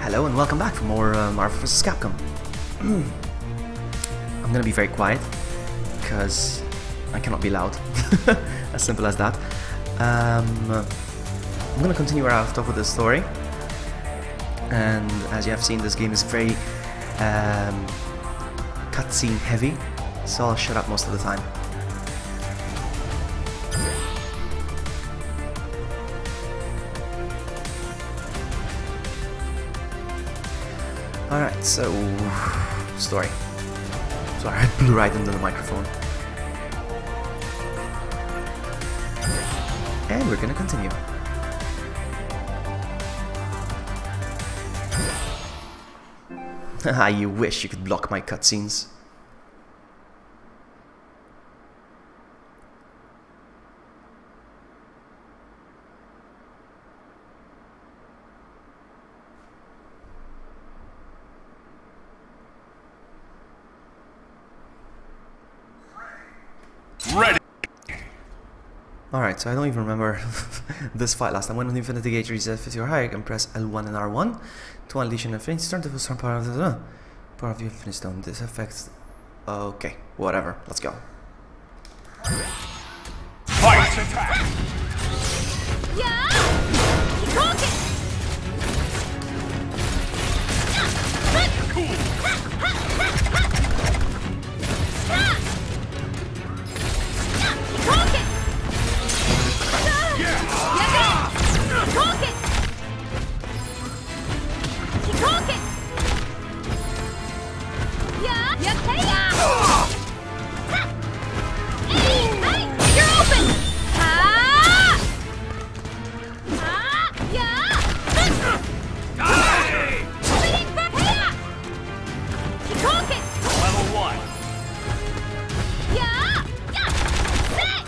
Hello and welcome back for more Marvel vs. Capcom. I'm gonna be very quiet because I cannot be loud. As simple as that. I'm gonna continue where I left off with the story, and as you have seen, this game is very cutscene heavy, so I'll shut up most of the time. Alright, so story. Sorry, I blew right into the microphone. And we're gonna continue. Haha, you wish you could block my cutscenes. Ready. Alright, so I don't even remember this fight last time. When the Infinity Gate reaches 50 or higher, you can press L1 and R1 to unleash an Infinity Stone to full strong part of the Infinity Stone. This affects... Okay, whatever. Let's go. Fight attack! Yeah! Cook it! Cool! Cook it! Yeah! Cook it! Cook it! Yeah! Yeah! Hey! Hey! You're open! Ah! Ah! Yeah! Die! Waiting for here! Cook it! Level 1. Yeah! Yeah! Sit!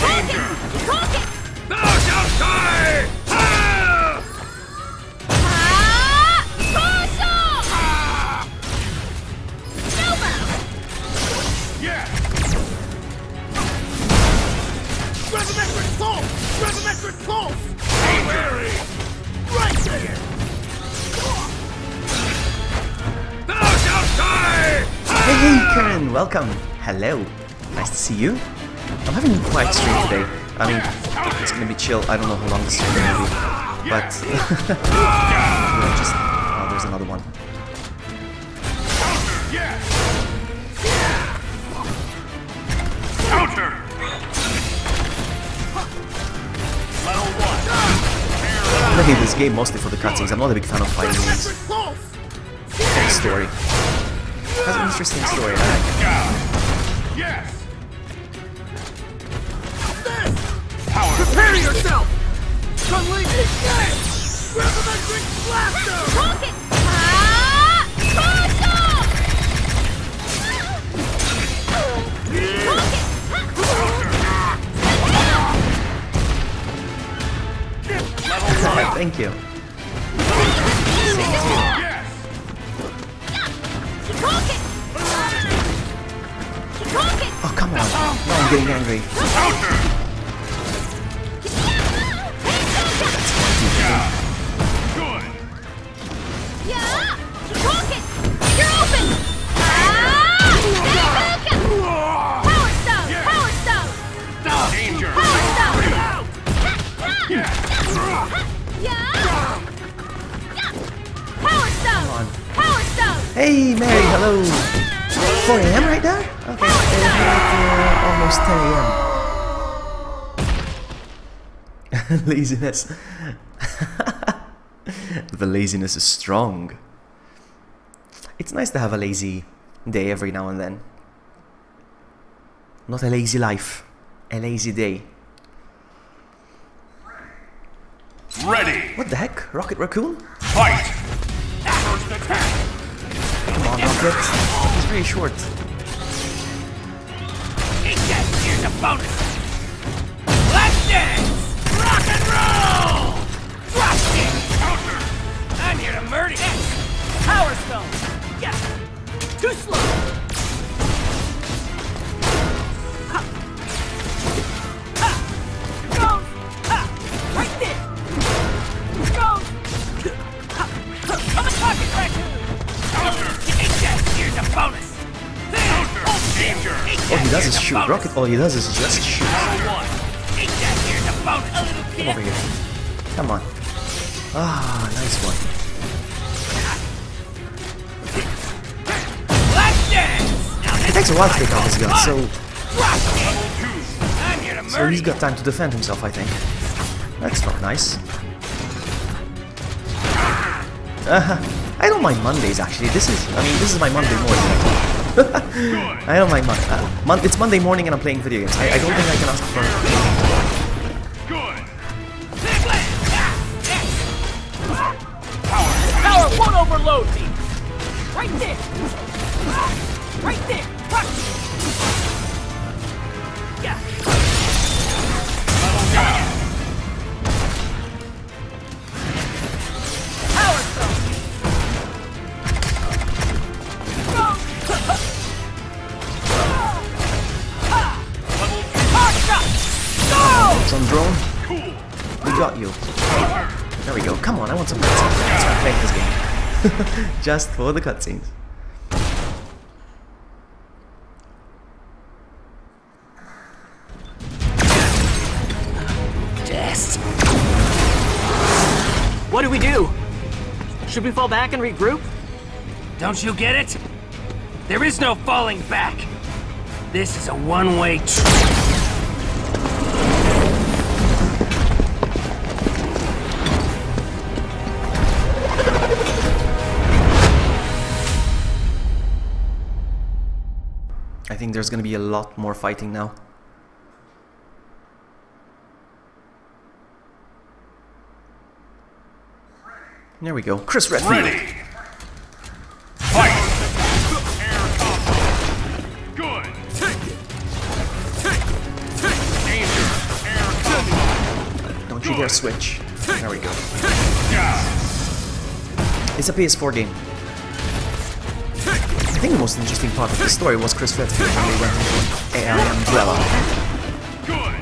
Danger! Cook it! Thou shalt die! Ah! Ah! Torso! Ah! Super! Yeah! Resurrection pulse! Resurrection pulse! Be wary! Right there! Thou shalt die! Hey, Karen, welcome. Hello. Nice to see you. I'm having a quiet stream today. I mean, it's gonna be chill. I don't know how long this stream is gonna be, but just oh, there's another one. Yeah! Counter! Level 1. I play this game mostly for the cutscenes. I'm not a big fan of fighting games. Resurrection pulse! The story has an interesting story. I like it. Yes! This! Power! Prepare yourself! Unleash it! Resurrection blaster! Cook it! Ah! Torso! Cook it! Level 1. Thank you. Yes! Cook it! Cook it! Oh, come on. No, I'm getting angry. Counter! Yeah! Good! Yeah! Cook it! You're open! Ah! Stay focused! Power stone! Yeah. Power stone! Danger! Power stone! Yeah! Yeah! Power stone! on. Power stone! Hey, Mary, hello. 4 AM right now? Okay, almost 10 AM. Laziness. The laziness is strong. It's nice to have a lazy day every now and then. Not a lazy life, a lazy day. Ready! What the heck? Rocket Raccoon? Fight! First attack! Come on, Rocket. He's very short. Here's a bonus! Let's dance! Rock and roll! Drop kick! Counter! I'm here to murder you! Power stone! Yeah! Too slow! Ha! Ha! Goes! Ha! Right there! Goes! shoot. Rocket, all he does is just shoot. Ain't that here the bonus? A little Come kid. over here. Come on. Ah, nice one. Black dance. It takes a while to take off his gun, so I'm here to murder he's got time to defend himself, I think. That's not nice. I don't mind Mondays actually. This is my Monday morning. I don't mind it's Monday morning and I'm playing video games. I don't think I can ask for Good. Power won't overload me. Right there. Right there. Yeah. Power stone. Hard shot. Go. some drone. Cool. We got you. There we go. Come on, I want some cutscenes. That's why I'm playing this game. Just for the cutscenes. Yes. What do we do? Should we fall back and regroup? Don't you get it? There is no falling back. This is a one-way trip. I think there's gonna be a lot more fighting now. There we go. Chris Redfield. Ready. Fight. Air combo. Good. Danger. Air combo. Don't you dare switch. There we go. Yeah. It's a PS4 game. I think the most interesting part of the story was Chris Redfield when they went into AI Umbrella. Good.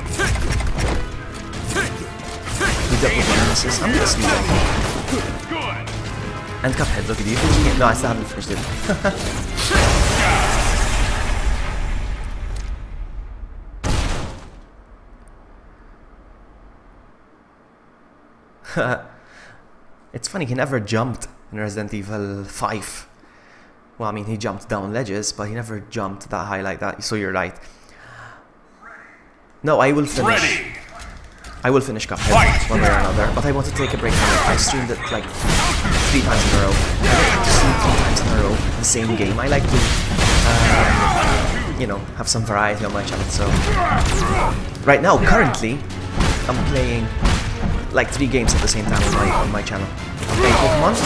We dealt with bonuses. I'm gonna sneak that. Good. And Cuphead, look at you finishing it. No, I still haven't finished it. It's funny, he never jumped in Resident Evil 5. Well, I mean, he jumped down ledges, but he never jumped that high like that, so you're right. No, I will finish. Ready. I will finish Cuphead one way or another, but I want to take a break from it. I streamed it like 3 times in a row. I don't like to stream 3 times in a row the same game. I like to, you know, have some variety on my channel. So right now, currently, I'm playing like 3 games at the same time on my channel. I'm playing Pokemon.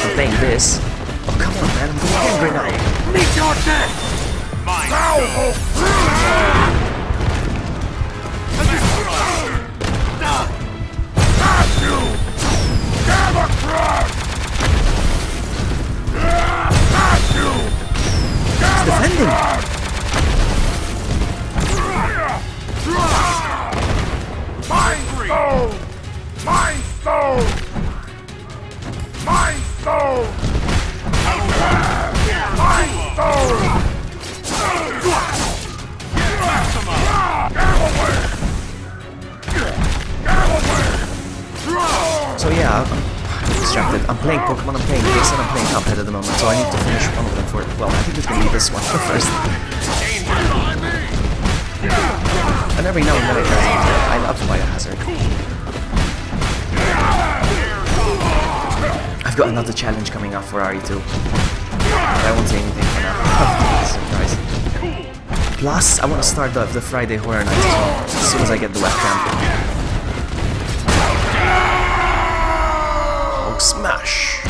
I'm playing this. Oh come on, man! I'm getting angry now. Meet your death! Mine. He's defending. Mind stone. Mind stone. Mind stone. Mind stone. So yeah, I'm distracted. I'm playing Pokemon, I'm playing this, and I'm playing Cuphead at the moment, so I need to finish one of them for it. Well, I think it's gonna be this one first. And every now and then it does. I love Biohazard. I've got another challenge coming up for RE2. I won't say anything for now. Surprise. Plus, I want to start the Friday Horror Night as well, as soon as I get the webcam. Oh, smash!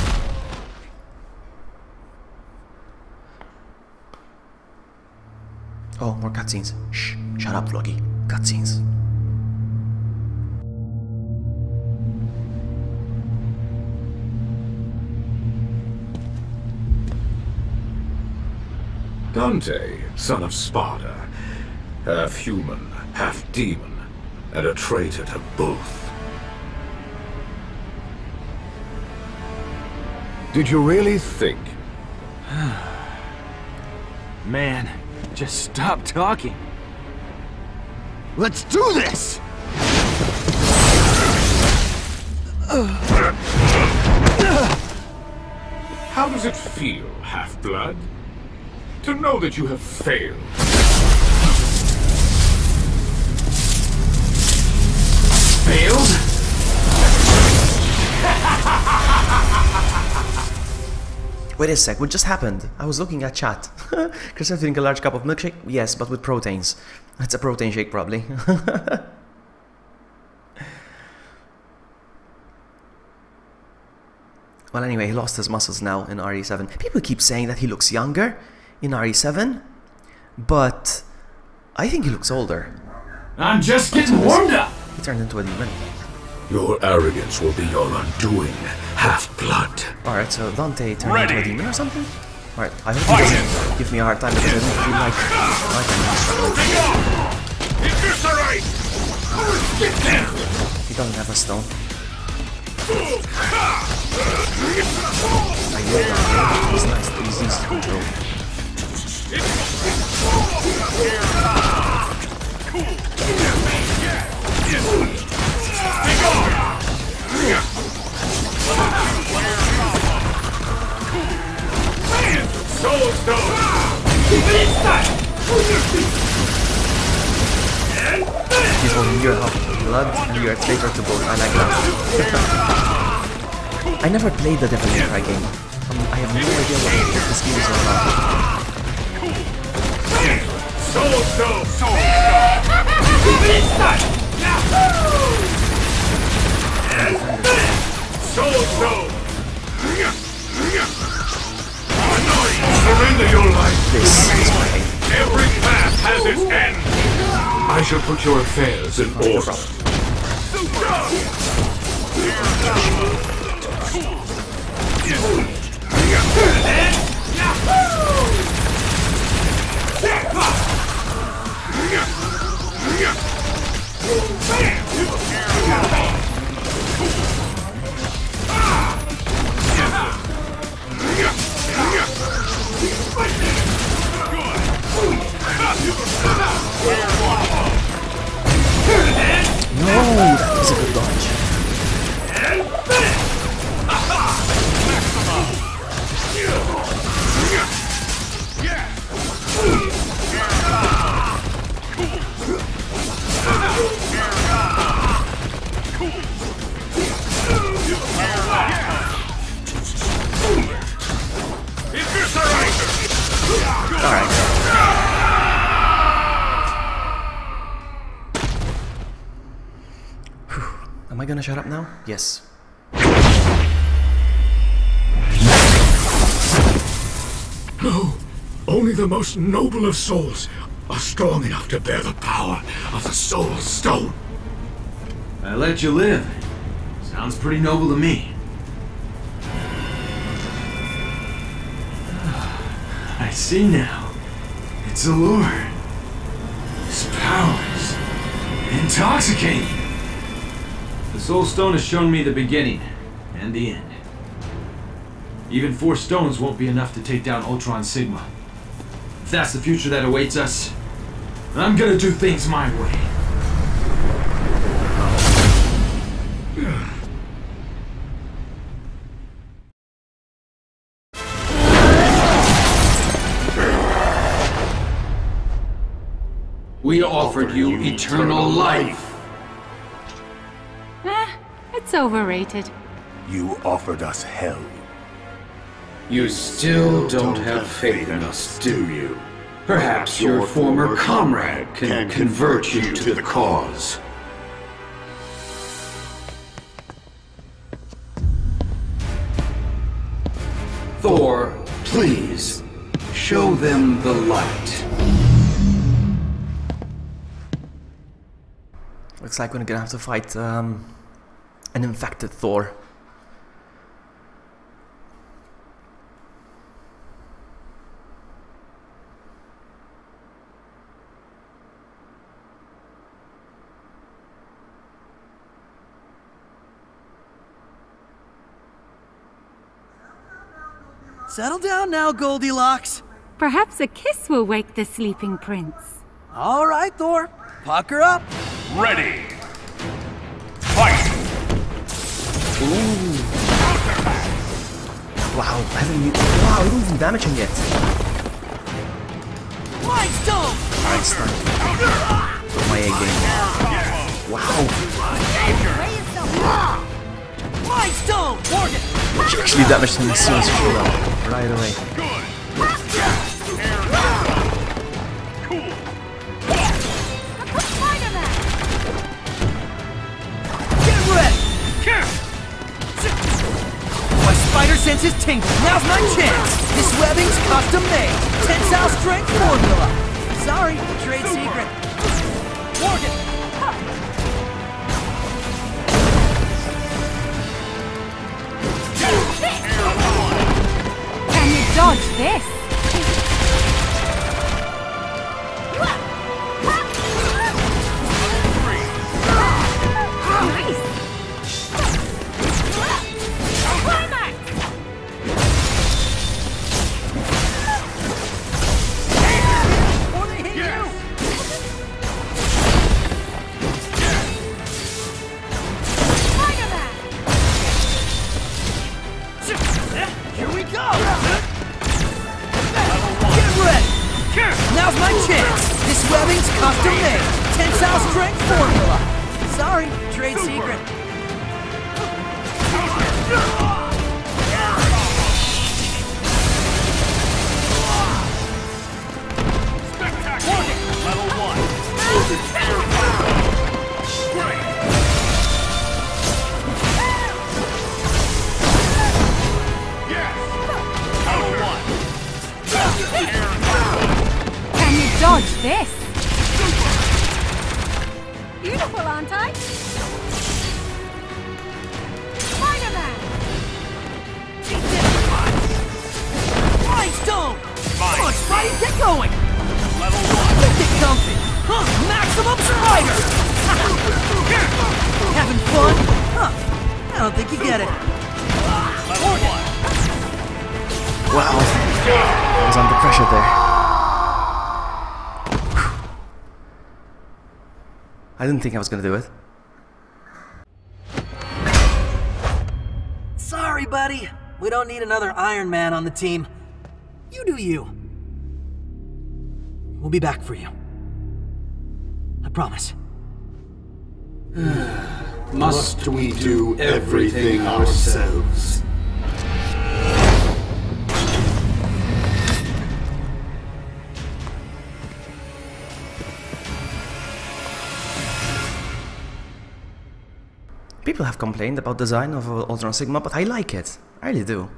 Oh, more cutscenes. Shh, shut up, Vloggy. Cutscenes. Dante, son of Sparta, half human, half demon, and a traitor to both. Did you really think? Man, Just stop talking. Let's do this! How does it feel, Half-Blood? To know that you have failed? Failed? Wait a sec, what just happened? I was looking at chat. Chris, I drink a large cup of milkshake? Yes, but with proteins. It's a protein shake, probably. Well, anyway, he lost his muscles now in RE7. People keep saying that he looks younger in RE7, but I think he looks older. I'm just getting warmed up! He turned into a demon. Your arrogance will be your undoing, Half-Blood. Alright, so Dante turned into a demon or something? Alright, I hope he doesn't give me a hard time because I don't feel like I'm struggling. Eviscerate! Get there! He doesn't have a stone. I know that. He's nice, he's easy to control. Soul Stone! He's holding your blood and you're a traitor to both. I like that. I never played the Devil May Cry game. I have no idea what this game is all about. Soul Stone! Soul Stone! Surrender your life! This is my hate. Every path has its end! I shall put your affairs in order. No, that was a good dodge. Alright. Am I gonna shut up now? Yes. No, only the most noble of souls are strong enough to bear the power of the Soul Stone. I let you live. Sounds pretty noble to me. I see now. It's a lure. His powers. Intoxicating. The Soul Stone has shown me the beginning and the end. Even 4 stones won't be enough to take down Ultron Sigma. If that's the future that awaits us, I'm gonna do things my way. We offered you eternal life. It's overrated. You offered us hell. You still don't have faith in us, do you? Perhaps your former comrade can convert you to the cause. Thor, please, show them the light. Looks like we're gonna have to fight an infected Thor. Settle down now, Goldilocks. Perhaps a kiss will wake the sleeping prince. All right, Thor. Pucker up. Ready. Fight. Ooh. Wow, I don't even damage him yet. Mind Stone. Einstein. My A game. Wow. Mind Stone. Morgan. She actually damaged him as soon as she showed up. Right away. Get ready. My spider sense is tingling. Now's my chance. This webbing's custom made. Tensile strength formula. Sorry, trade secret. Morgan. Can you dodge this? Nice. Climax. Before they hit you. Here we go! Get ready! Now's my chance! This webbing's custom made! Tensile strength formula! Sorry, trade secret. Level 1. Can you dodge this? Beautiful, aren't I? Spider-Man! Mind Stone! Come on, Spidey, get going! Level 1. Get comfy! Huh, maximum spider! Having fun? Huh, I don't think you get it. Level 1. Wow. I was under pressure there. I didn't think I was gonna do it. Sorry, buddy. We don't need another Iron Man on the team. You do you. We'll be back for you. I promise. Must we do everything ourselves? People have complained about the design of Ultron Sigma, but I like it. I really do.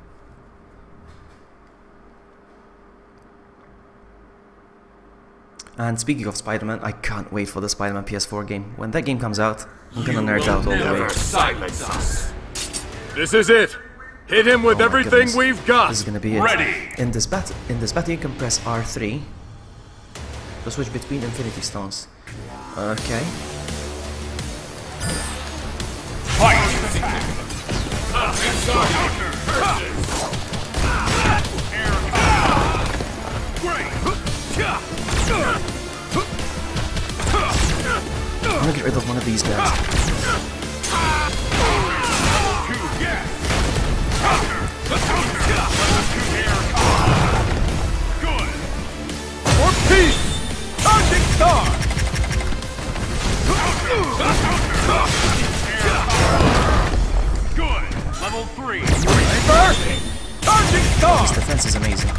And speaking of Spider-Man, I can't wait for the Spider-Man PS4 game. When that game comes out, I'm gonna nerd out all the way. Silence us. This is it. Hit him with Oh my everything goodness. we've got. This is gonna be it. Ready. In this battle, you can press R3 to switch between Infinity Stones. Okay. Fight. I'm gonna get rid of one of these guys. Good. For peace. Target star. Good. Level 3. Reverse. Target star. His defense is amazing.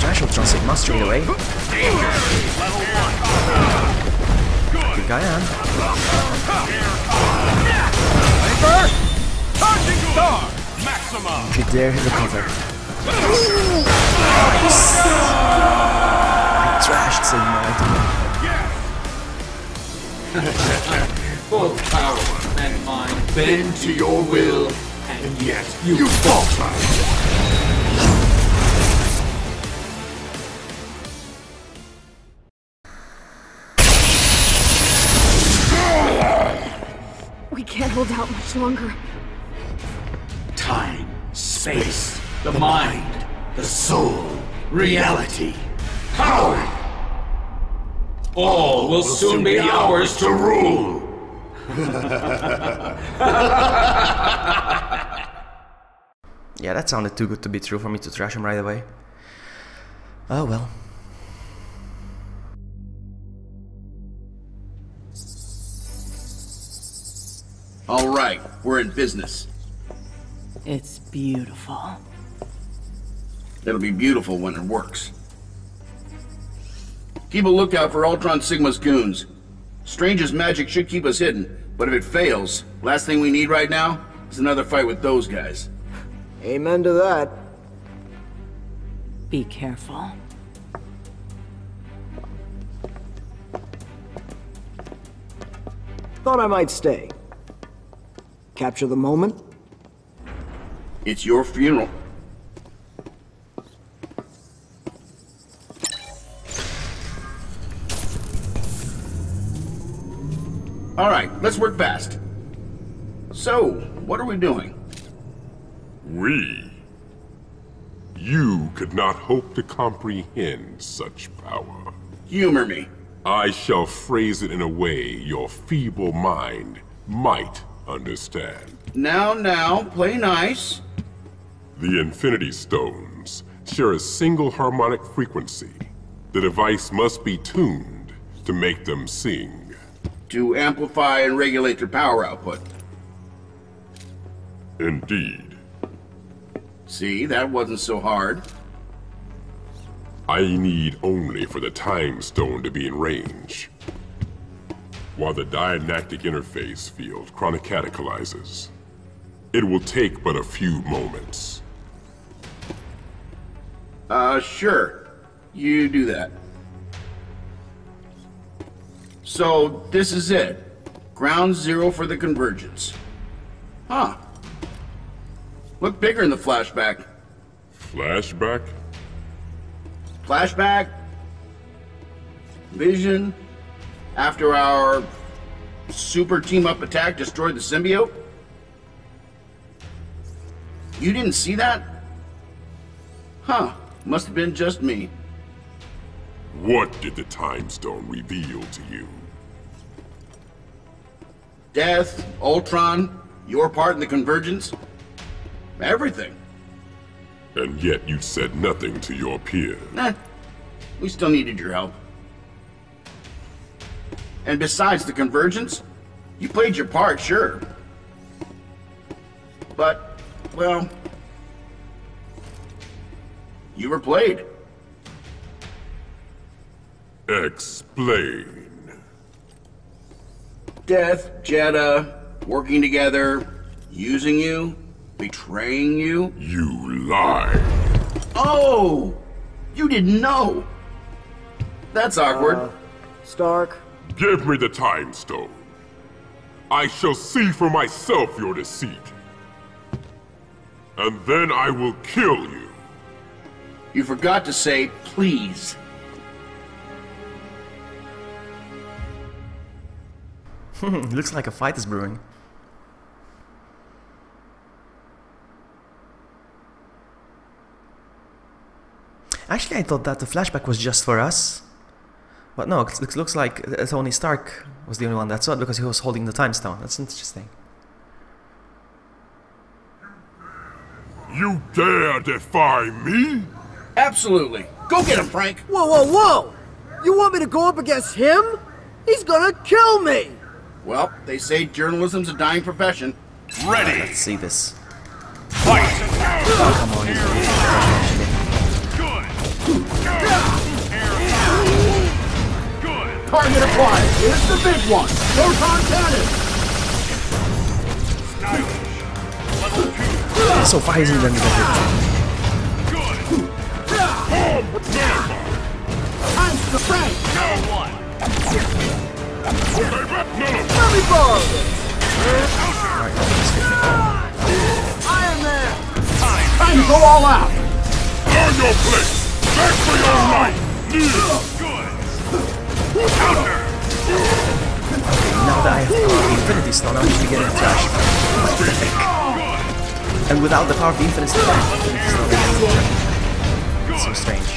Trash Ultron Sigma straight away. Level 1. Good guy, and Reverse. Target star. Maximum. you dare hit the cover. Nice. I trashed Sigma. Both power and mind bend to your will, and yet you falter. We can't hold out much longer. Time, space, the mind. The soul, reality, power. All will soon be ours to rule. Yeah, that sounded too good to be true for me to trash him right away. Oh well. All right, we're in business. It's beautiful. It'll be beautiful when it works. Keep a lookout for Ultron Sigma's goons. Strange's magic should keep us hidden, but if it fails, last thing we need right now is another fight with those guys. Amen to that. Be careful. Thought I might stay. Capture the moment? It's your funeral. All right, let's work fast. So, what are we doing? We? You could not hope to comprehend such power. Humor me. I shall phrase it in a way your feeble mind might understand. Now, play nice. The Infinity Stones share a single harmonic frequency. The device must be tuned to make them sing. To amplify and regulate their power output. Indeed. See, that wasn't so hard. I need only for the Time Stone to be in range, while the dianactic interface field chronocatechorizes. It will take but a few moments. Sure. You do that. So, this is it. Ground zero for the convergence. Huh. Look bigger in the flashback. Flashback? Flashback. Vision. After our super team-up attack destroyed the symbiote. You didn't see that? Huh. Must have been just me. What did the Time Stone reveal to you? Death, Ultron, your part in the convergence. Everything. And yet you said nothing to your peer. Nah, we still needed your help. And besides the convergence, you played your part, sure. But, well, you were played. Explain. Death, Jeddah, working together, using you, betraying you. You lied. Oh! You didn't know! That's awkward. Stark? Give me the Time Stone. I shall see for myself your deceit. And then I will kill you. You forgot to say, please. Looks like a fight is brewing. Actually, I thought that the flashback was just for us. But no, it looks like Tony Stark was the only one that saw it because he was holding the Time Stone. That's interesting. You dare defy me? Absolutely. Go get him, Frank. Whoa, whoa, whoa! You want me to go up against him? He's gonna kill me! Well, they say journalism's a dying profession. Ready. Let's see this. Fight. Oh, come on, actually. Good. Target acquired. Here's the big one. Proton cannon. Stylish. So far, he's in the Good. Time's the Frank. Now one. Let me borrow this! Alright, that's Iron Man! Time to go all out. On your place! Back for your life! Good. Counter. now that I have the power of the Infinity Stone, I'm actually getting trash. What the heck? And without the power of the Infinity Stone, I'm getting trash. It's so strange.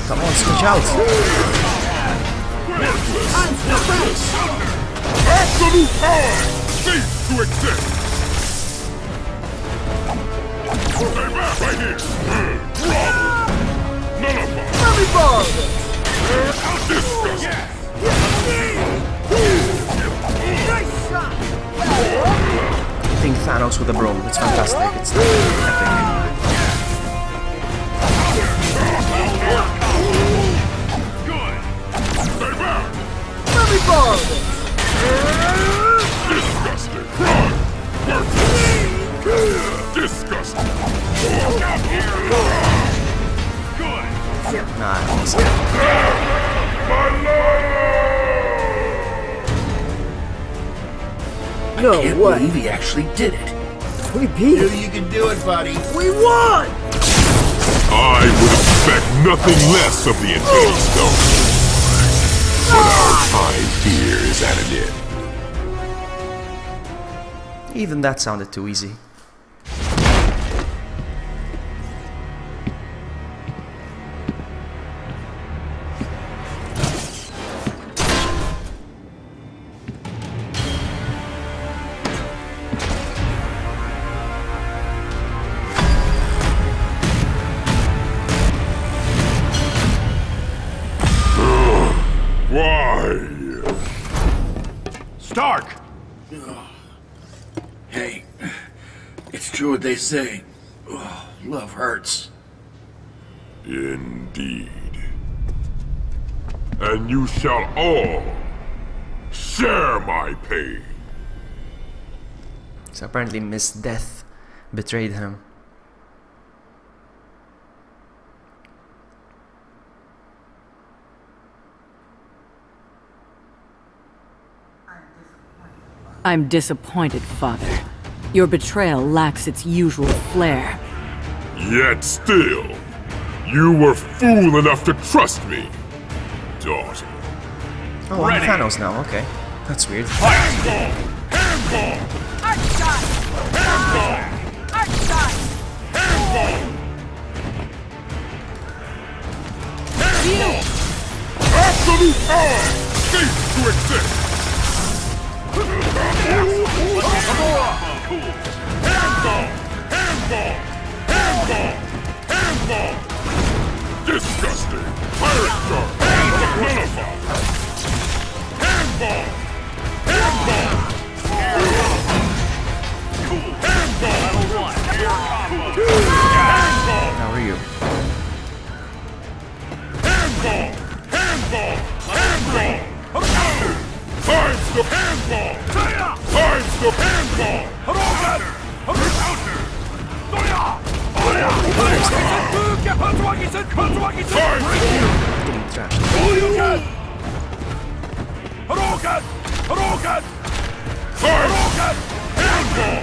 Come on, switch out! Absolute power! Cease to exist! Right here! Nullify! Let me borrow this! Disgusting! Nice shot! I think Thanos with a broom. It's fantastic. It's epic. Let me borrow this! Disgusting! Disgusting! Nah, it's I can't believe he actually did it. We beat Knew you could do it, buddy. We won! I would expect nothing less of the Infinity Stone. But our time here is at an end. even that sounded too easy. Stark! Hey, it's true what they say. Love hurts. Indeed. And you shall all share my pain. So apparently Miss Death betrayed him. I'm disappointed, Father. Your betrayal lacks its usual flair. Yet still, you were fool enough to trust me, daughter. Oh, I'm Thanos now, okay. That's weird. Handball! Handball! Archshot! Handball! Archshot! Handball! Handball! Absolute power! Cease to exist! Handball! Handball! Handball! Handball! Disgusting! Pirate shark! Nullify! Handball! Handball! Handball! Handball! How are you? Handball! Handball! Handball! Time to handball! Time to handball! Hadouken! Counter! Getting trashed. Hadouken! Hadouken! Hadouken! Handball!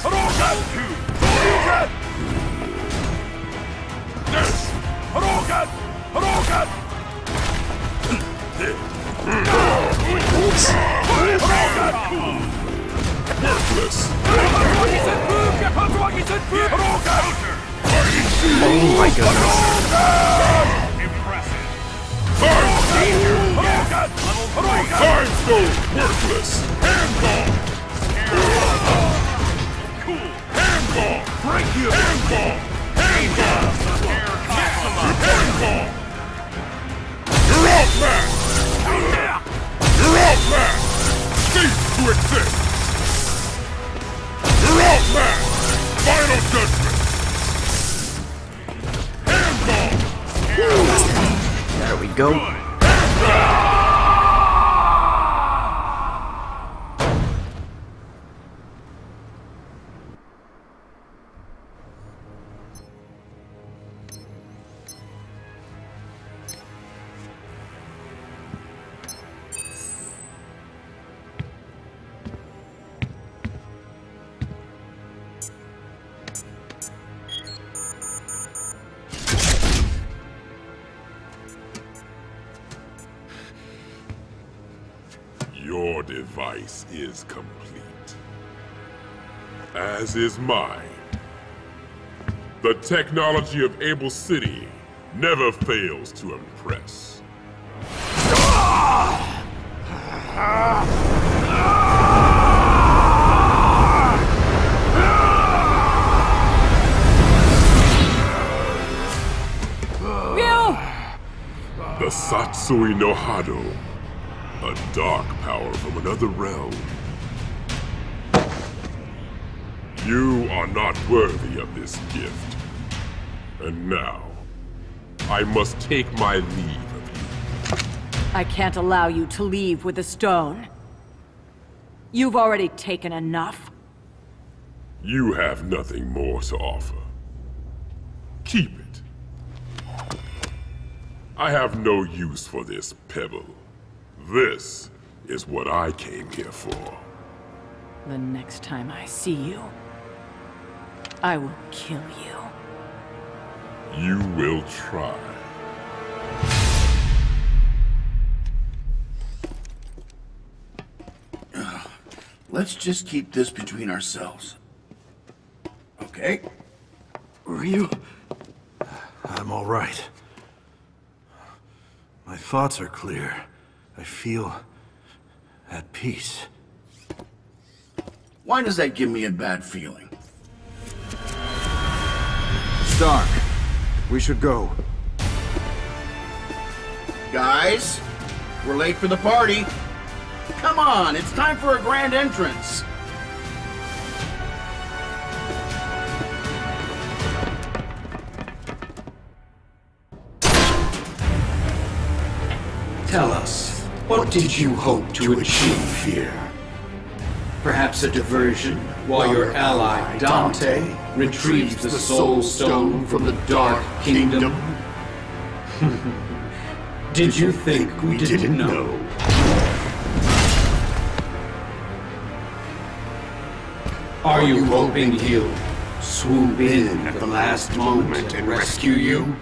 Hadouken! Hadouken! Yes! Hadouken! Hadouken! Worthless! Oh my goodness. Impressive! Time stone! Worthless! Handball! Cool! Handball! Break you! Handball! Handball! Handball! You're off, man! You're off, man! Cease to exist! You're off, man! Final judgment! Handball! There we go. Your device is complete. As is mine. The technology of Able City never fails to impress. The Satsui no Hado, a dark power from another realm. You are not worthy of this gift. And now, I must take my leave of you. I can't allow you to leave with the stone. You've already taken enough. You have nothing more to offer. Keep it. I have no use for this pebble. This is what I came here for. The next time I see you, I will kill you. You will try. Let's just keep this between ourselves. Okay? Ryu? I'm all right. My thoughts are clear. I feel at peace. Why does that give me a bad feeling? It's dark. We should go. Guys, we're late for the party. Come on, it's time for a grand entrance. Tell us, what did you hope to achieve here? Perhaps a diversion while your ally, Dante, retrieves the Soul Stone from the Dark Kingdom? Did you think we didn't know? Are you hoping he'll swoop in at the last moment and rescue you?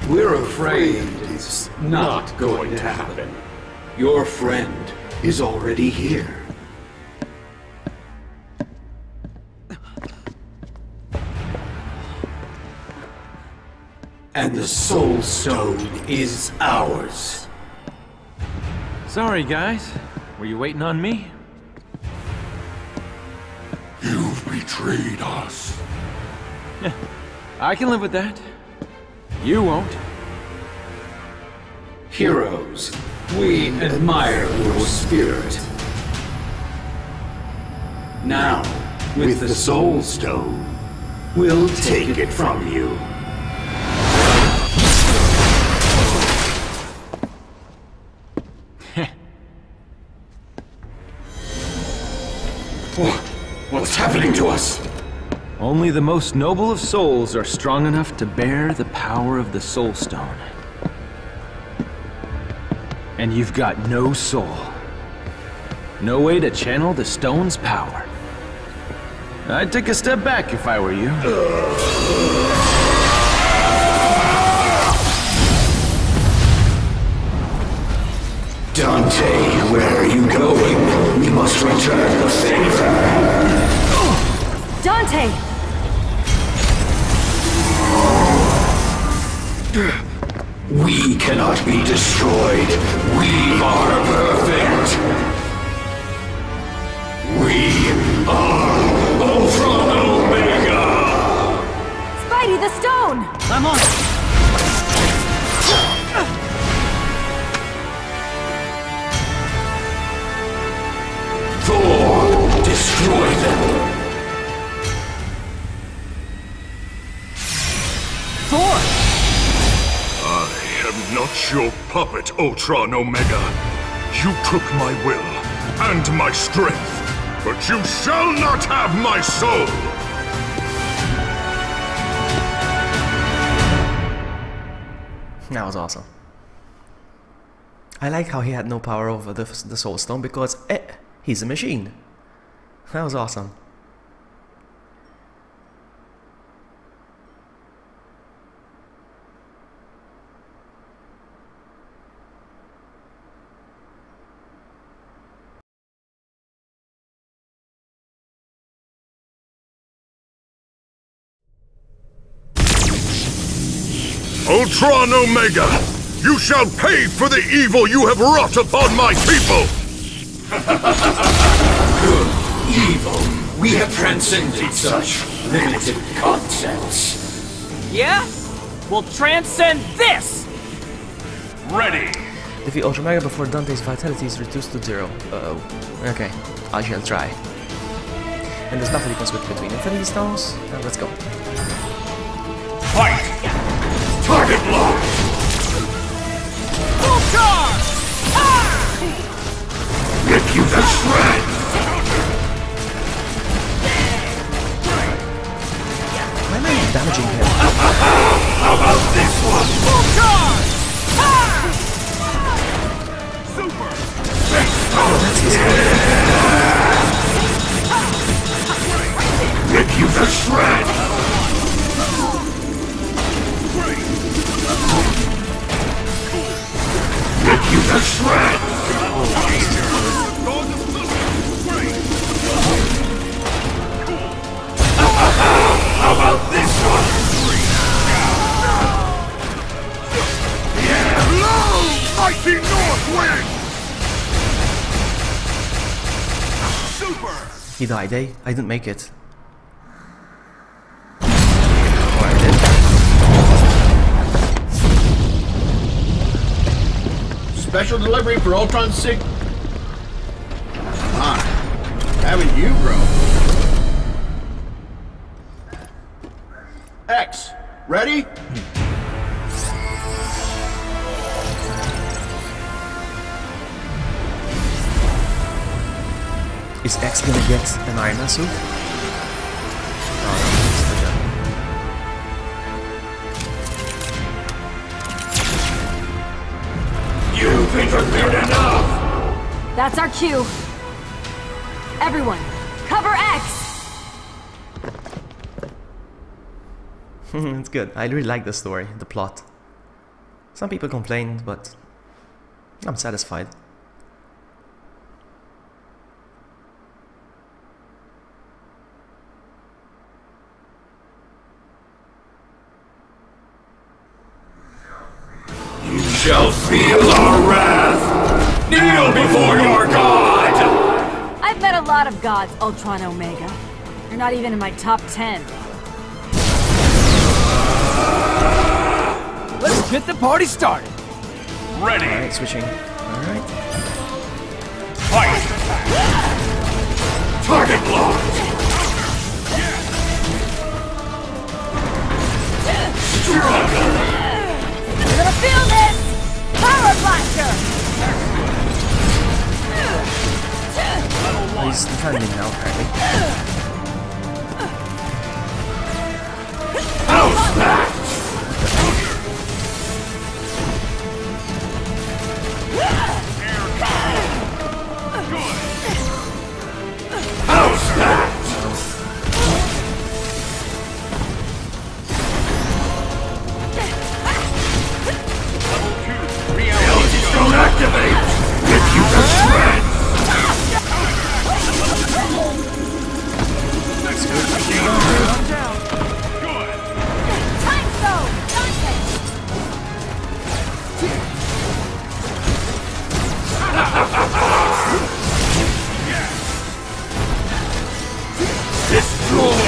We're afraid it's not going to happen. Your friend is already here. And the Soul Stone is ours. Sorry, guys. Were you waiting on me? You've betrayed us. I can live with that. You won't. Heroes, we admire your spirit. Now, with the Soul Stone, we'll take it from you. What's happening to us? Only the most noble of souls are strong enough to bear the power of the Soul Stone. And you've got no soul. No way to channel the stone's power. I'd take a step back if I were you. Dante, where are you going? We must return the favor. Dante! We cannot be destroyed. We are perfect. We are Ultra Omega! Spidey, the stone! I'm on it! Thor, destroy them! Thor! I am not your puppet, Ultron Omega. You took my will and my strength, but you shall not have my soul! That was awesome. I like how he had no power over the Soul Stone because he's a machine. That was awesome. Ultron Omega! You shall pay for the evil you have wrought upon my people! Good, evil. We have transcended such limited concepts. Yeah? We'll transcend this! Ready! Defeat Ultra Mega before Dante's vitality is reduced to 0. Uh-oh. Okay, I shall try. In this battle you can switch between Infinity Stones, and let's go. Fight! Target lock! Full charge! Rip you to shreds! Why am I damaging him? How about this one? Full charge! Super! Oh, that's his Rip you to shreds! Rip you to shreds! How about this one? Yeah! Blow! Mighty North Wind! Super! He died, eh? I didn't make it. Special delivery for Ultron Sig. Ah, haven't you grown? X, ready? Is X gonna get an Iron Man suit? You've interfered enough! That's our cue. Everyone, cover X! It's good. I really like the story, the plot. Some people complained, but I'm satisfied. You shall feel our wrath! Kneel before your god! I've met a lot of gods, Ultron Omega. You're not even in my top 10. Let's get the party started. Ready! Alright, switching. Alright. Fight! Target locked! Struggle! You're gonna feel this! Power blaster! Oh, he's defending now, apparently. House that! House that! Reality Stone activate! Rip you to shreds! Time Stone! Dante! Destroy!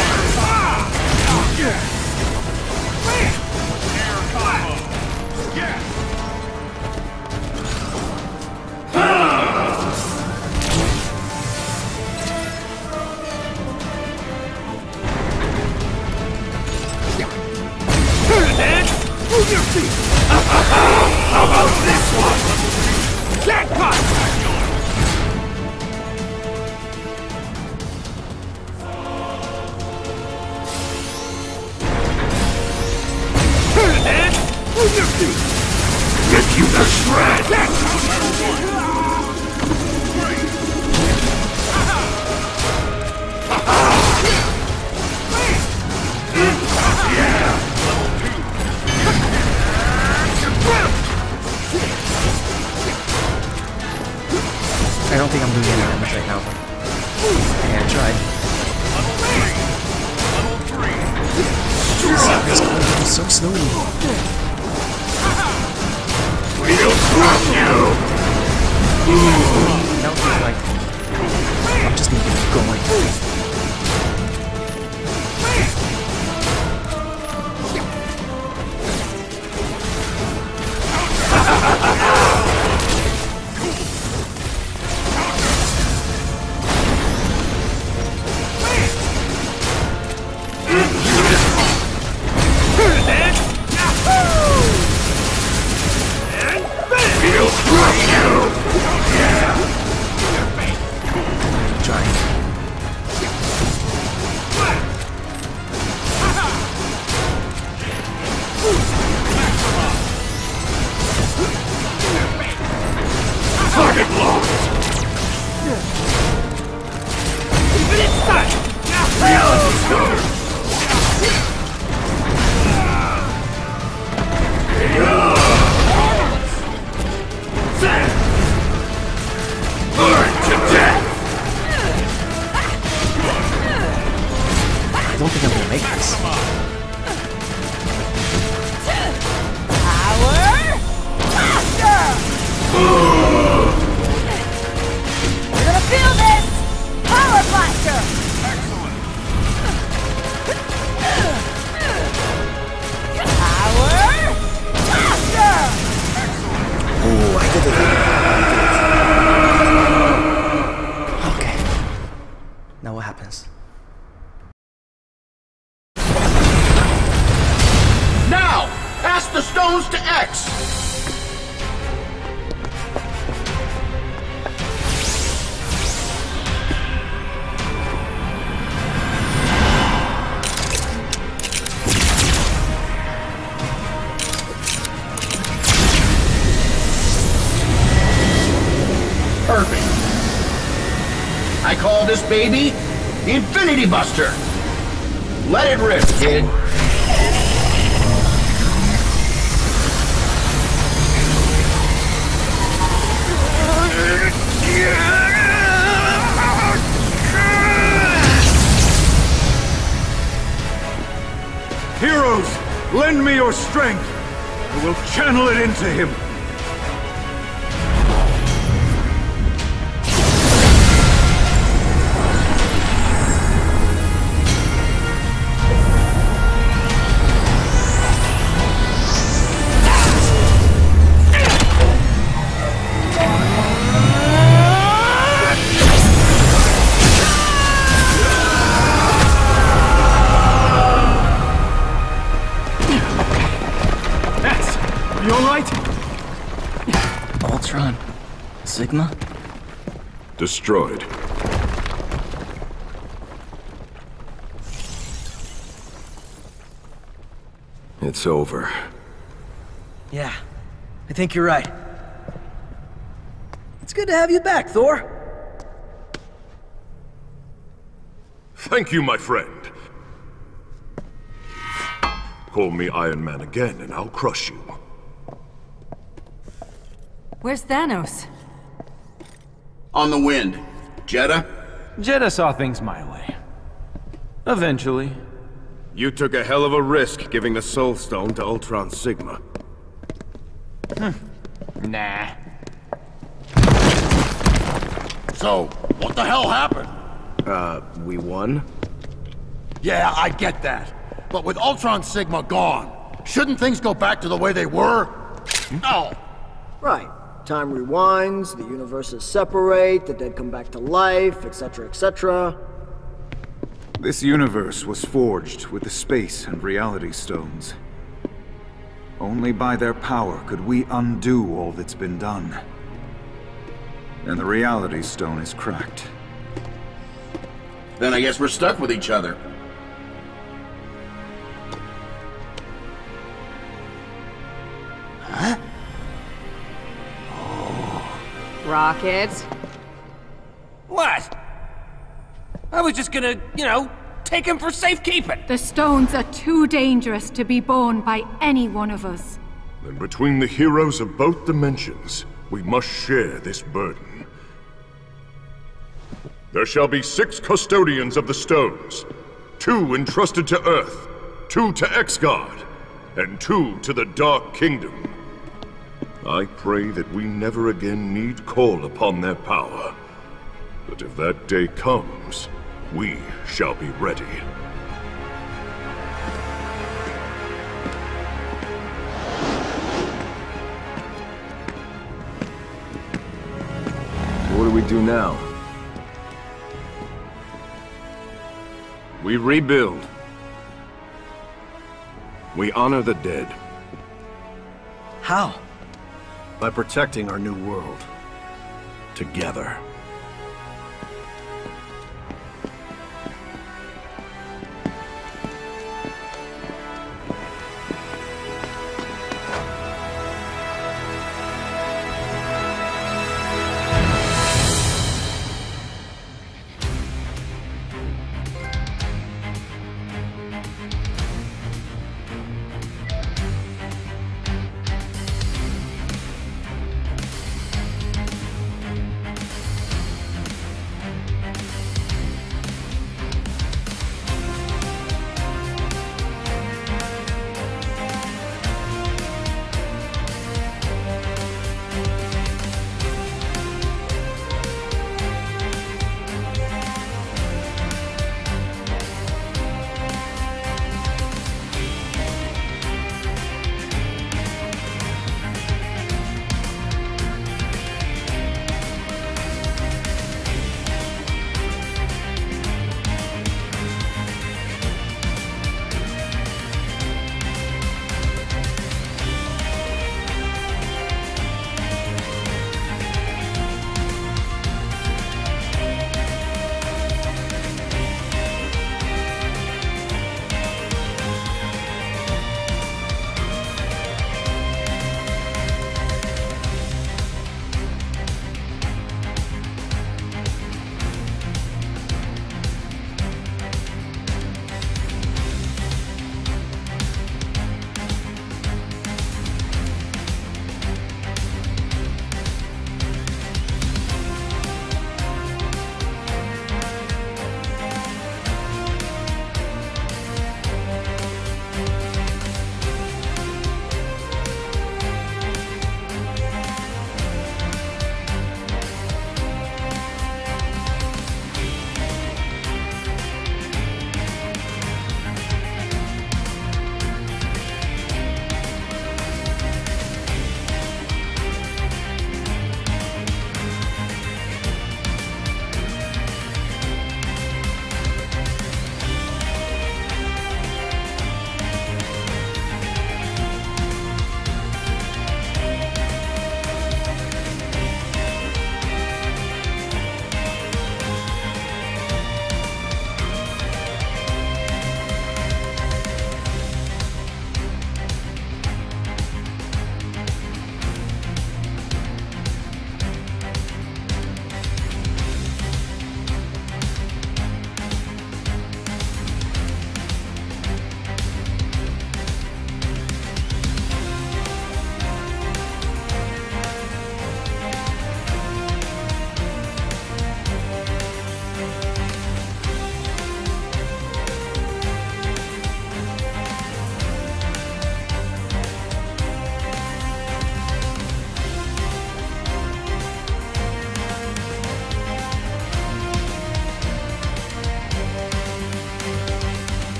Move your feet! How about this one? Jackpot! Move your feet! Rip you to shreds! I don't think I'm doing any damage right now, but yeah, try. It's going so slowly. Now it feels like I'm just gonna keep going. I don't think I'm gonna make this. Power Blaster! You're gonna feel this! Power Blaster! Power Blaster! Oh, I did it. Okay. Now what happens? Now! Pass the stones to X! Perfect. I call this baby the Infinity Buster. Let it rip, kid. Heroes, lend me your strength. I will channel it into him. You alright? Ultron. Sigma? Destroyed. It's over. Yeah, I think you're right. It's good to have you back, Thor. Thank you, my friend. Call me Iron Man again and I'll crush you. Where's Thanos? On the wind. Jeddah? Jeddah saw things my way. Eventually. You took a hell of a risk giving the Soul Stone to Ultron Sigma. Nah. So, what the hell happened? We won? Yeah, I get that. But with Ultron Sigma gone, shouldn't things go back to the way they were? No. Right. Time rewinds, the universes separate, the dead come back to life, etc., etc. This universe was forged with the space and reality stones. Only by their power could we undo all that's been done. And the reality stone is cracked. Then I guess we're stuck with each other. Huh? Rocket. What? I was just gonna, take him for safekeeping. The stones are too dangerous to be borne by any one of us. Then between the heroes of both dimensions, we must share this burden. There shall be 6 custodians of the stones. 2 entrusted to Earth, 2 to Exgard, and 2 to the Dark Kingdom. I pray that we never again need call upon their power. But if that day comes, we shall be ready. What do we do now? We rebuild. We honor the dead. How? By protecting our new world. Together.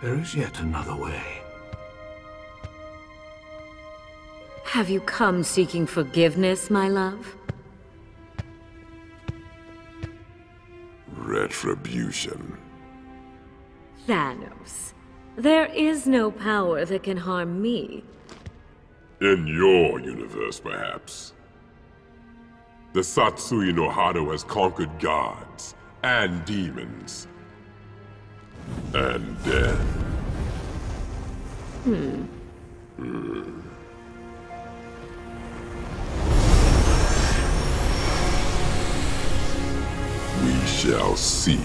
There is yet another way. Have you come seeking forgiveness, my love? Retribution. Thanos, there is no power that can harm me. In your universe, perhaps. The Satsui no Hado has conquered gods and demons. And death. We shall see.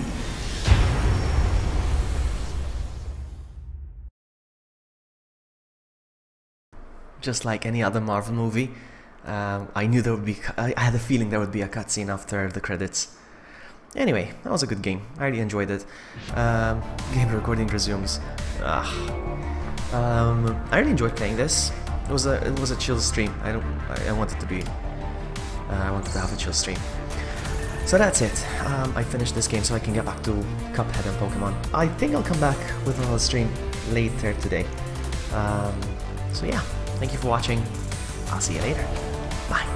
Just like any other Marvel movie, I knew there would be. I had a feeling there would be a cutscene after the credits. Anyway, that was a good game. I really enjoyed it. Game recording resumes. I really enjoyed playing this. It was a chill stream. I wanted to be. I wanted to have a chill stream. So that's it. I finished this game so I can get back to Cuphead and Pokemon. I think I'll come back with another stream later today. So yeah, thank you for watching. I'll see you later. Bye.